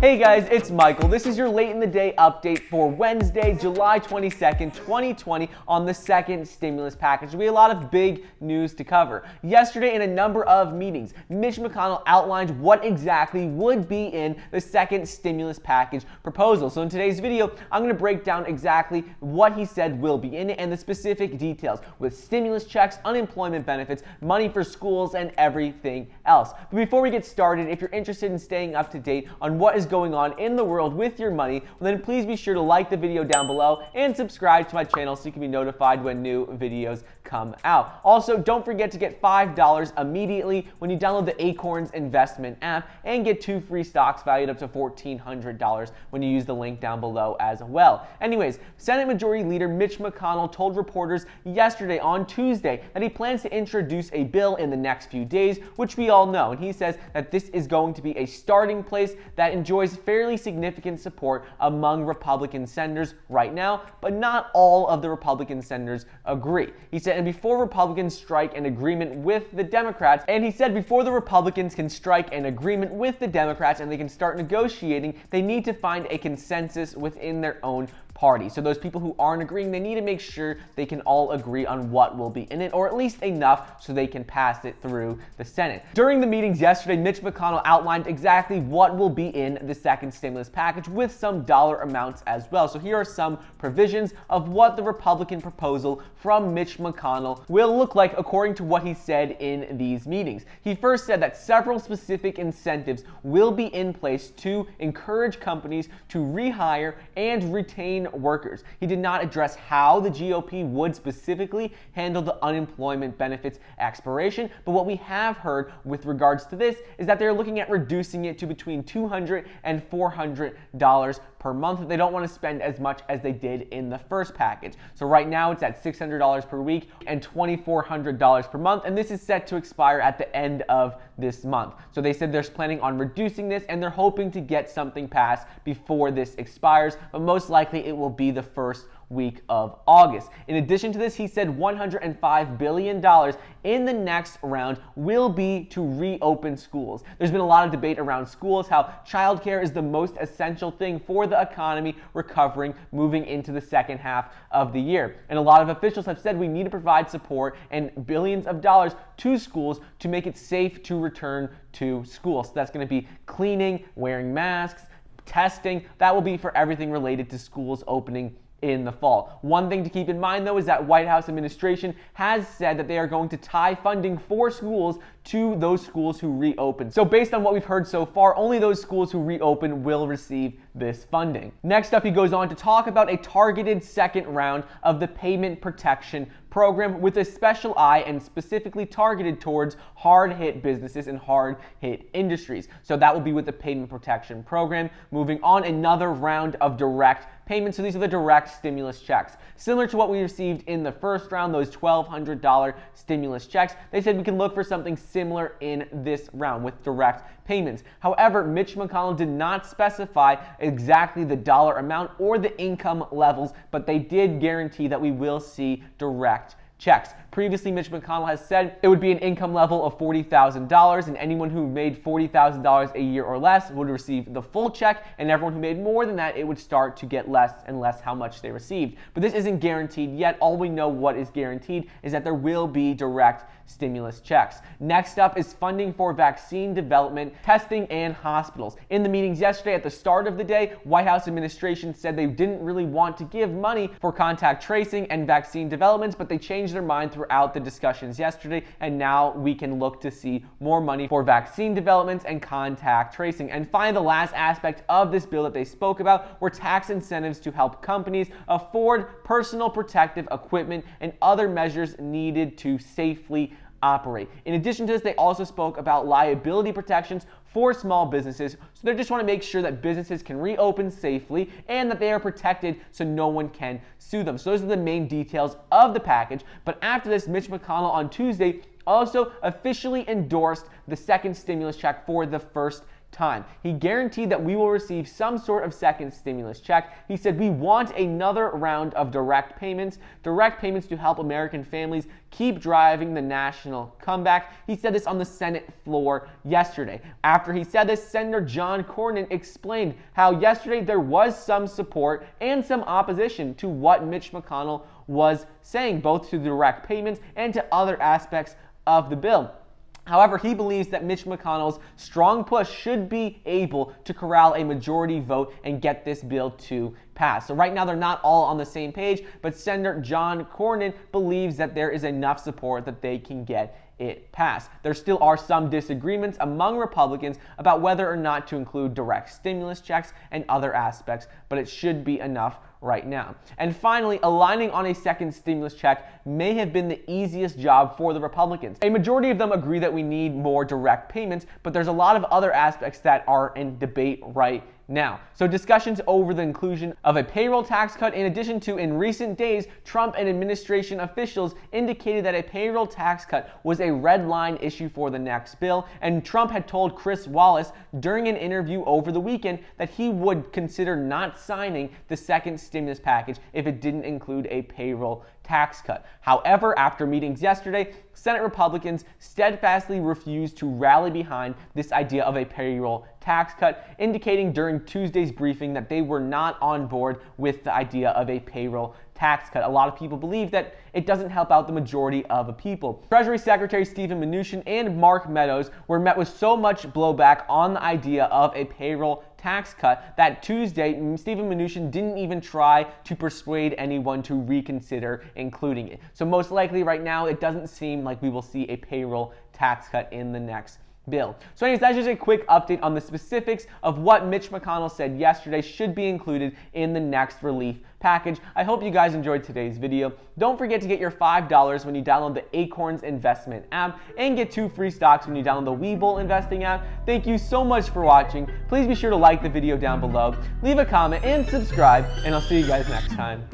Hey guys, it's Michael. This is your late in the day update for Wednesday, July 22nd, 2020 on the second stimulus package. We have a lot of big news to cover. Yesterday in a number of meetings, Mitch McConnell outlined what exactly would be in the second stimulus package proposal. So in today's video, I'm going to break down exactly what he said will be in it and the specific details with stimulus checks, unemployment benefits, money for schools, and everything else. But before we get started, if you're interested in staying up to date on what is going on in the world with your money, well, then please be sure to like the video down below and subscribe to my channel so you can be notified when new videos come out. Also, don't forget to get $5 immediately when you download the Acorns investment app and get 2 free stocks valued up to $1,400 when you use the link down below as well. Anyways, Senate Majority Leader Mitch McConnell told reporters yesterday on Tuesday that he plans to introduce a bill in the next few days, which we all know, and he says that this is going to be a starting place that enjoys fairly significant support among Republican senators right now, but not all of the Republican senators agree. He said, and before Republicans strike an agreement with the Democrats, and he said before the Republicans can strike an agreement with the Democrats and they can start negotiating, they need to find a consensus within their own party. So those people who aren't agreeing, they need to make sure they can all agree on what will be in it, or at least enough so they can pass it through the Senate. During the meetings yesterday, Mitch McConnell outlined exactly what will be in the second stimulus package with some dollar amounts as well. So here are some provisions of what the Republican proposal from Mitch McConnell will look like according to what he said in these meetings. He first said that several specific incentives will be in place to encourage companies to rehire and retain workers. He did not address how the GOP would specifically handle the unemployment benefits expiration, but what we have heard with regards to this is that they're looking at reducing it to between $200 and $400 per month. They don't want to spend as much as they did in the first package. So right now it's at $600 per week and $2,400 per month, and this is set to expire at the end of this month. So they said they're planning on reducing this and they're hoping to get something passed before this expires, but most likely it will be the first week of August. In addition to this, he said $105 billion in the next round will be to reopen schools. There's been a lot of debate around schools, how childcare is the most essential thing for the economy recovering moving into the second half of the year. And a lot of officials have said we need to provide support and billions of dollars to schools to make it safe to return to school. So that's going to be cleaning, wearing masks, testing. That will be for everything related to schools opening in the fall. One thing to keep in mind, though, is that White House administration has said that they are going to tie funding for schools to those schools who reopen. So based on what we've heard so far, only those schools who reopen will receive this funding. Next up, he goes on to talk about a targeted second round of the payment protection program with a special eye and specifically targeted towards hard-hit businesses and hard-hit industries. So that will be with the payment protection program. Moving on, another round of direct payments. So these are the direct stimulus checks. Similar to what we received in the first round, those $1,200 stimulus checks, they said we can look for something similar in this round with direct payments. However, Mitch McConnell did not specify exactly the dollar amount or the income levels, but they did guarantee that we will see direct checks. Previously, Mitch McConnell has said it would be an income level of $40,000, and anyone who made $40,000 a year or less would receive the full check, and everyone who made more than that, it would start to get less and less how much they received. But this isn't guaranteed yet. All we know what is guaranteed is that there will be direct stimulus checks. Next up is funding for vaccine development, testing, and hospitals. In the meetings yesterday at the start of the day, White House administration said they didn't really want to give money for contact tracing and vaccine developments, but they changed their mind throughout the discussions yesterday, and now we can look to see more money for vaccine developments and contact tracing. And finally, the last aspect of this bill that they spoke about were tax incentives to help companies afford personal protective equipment and other measures needed to safely operate. In addition to this, they also spoke about liability protections for small businesses. So they just want to make sure that businesses can reopen safely and that they are protected so no one can sue them. So those are the main details of the package. But after this, Mitch McConnell on Tuesday also officially endorsed the second stimulus check for the first time. He guaranteed that we will receive some sort of second stimulus check. He said, we want another round of direct payments to help American families keep driving the national comeback. He said this on the Senate floor yesterday. After he said this, Senator John Cornyn explained how yesterday there was some support and some opposition to what Mitch McConnell was saying, both to the direct payments and to other aspects of the bill. However, he believes that Mitch McConnell's strong push should be able to corral a majority vote and get this bill to pass. So right now they're not all on the same page, but Senator John Cornyn believes that there is enough support that they can get it passed. There still are some disagreements among Republicans about whether or not to include direct stimulus checks and other aspects, but it should be enough right now. And finally, aligning on a second stimulus check may have been the easiest job for the Republicans. A majority of them agree that we need more direct payments, but there's a lot of other aspects that are in debate right now. So discussions over the inclusion of a payroll tax cut, in addition to, in recent days, Trump and administration officials indicated that a payroll tax cut was a red line issue for the next bill, and Trump had told Chris Wallace during an interview over the weekend that he would consider not signing the second stimulus package if it didn't include a payroll tax cut. However, after meetings yesterday, Senate Republicans steadfastly refused to rally behind this idea of a payroll tax cut, indicating during Tuesday's briefing that they were not on board with the idea of a payroll tax cut. A lot of people believe that it doesn't help out the majority of the people. Treasury Secretary Steven Mnuchin and Mark Meadows were met with so much blowback on the idea of a payroll tax cut that Tuesday, Steven Mnuchin didn't even try to persuade anyone to reconsider including it. So most likely right now, it doesn't seem like we will see a payroll tax cut in the next bill. So anyways, that's just a quick update on the specifics of what Mitch McConnell said yesterday should be included in the next relief package. I hope you guys enjoyed today's video. Don't forget to get your $5 when you download the Acorns Investment app and get 2 free stocks when you download the Webull Investing app. Thank you so much for watching. Please be sure to like the video down below, leave a comment, and subscribe, and I'll see you guys next time.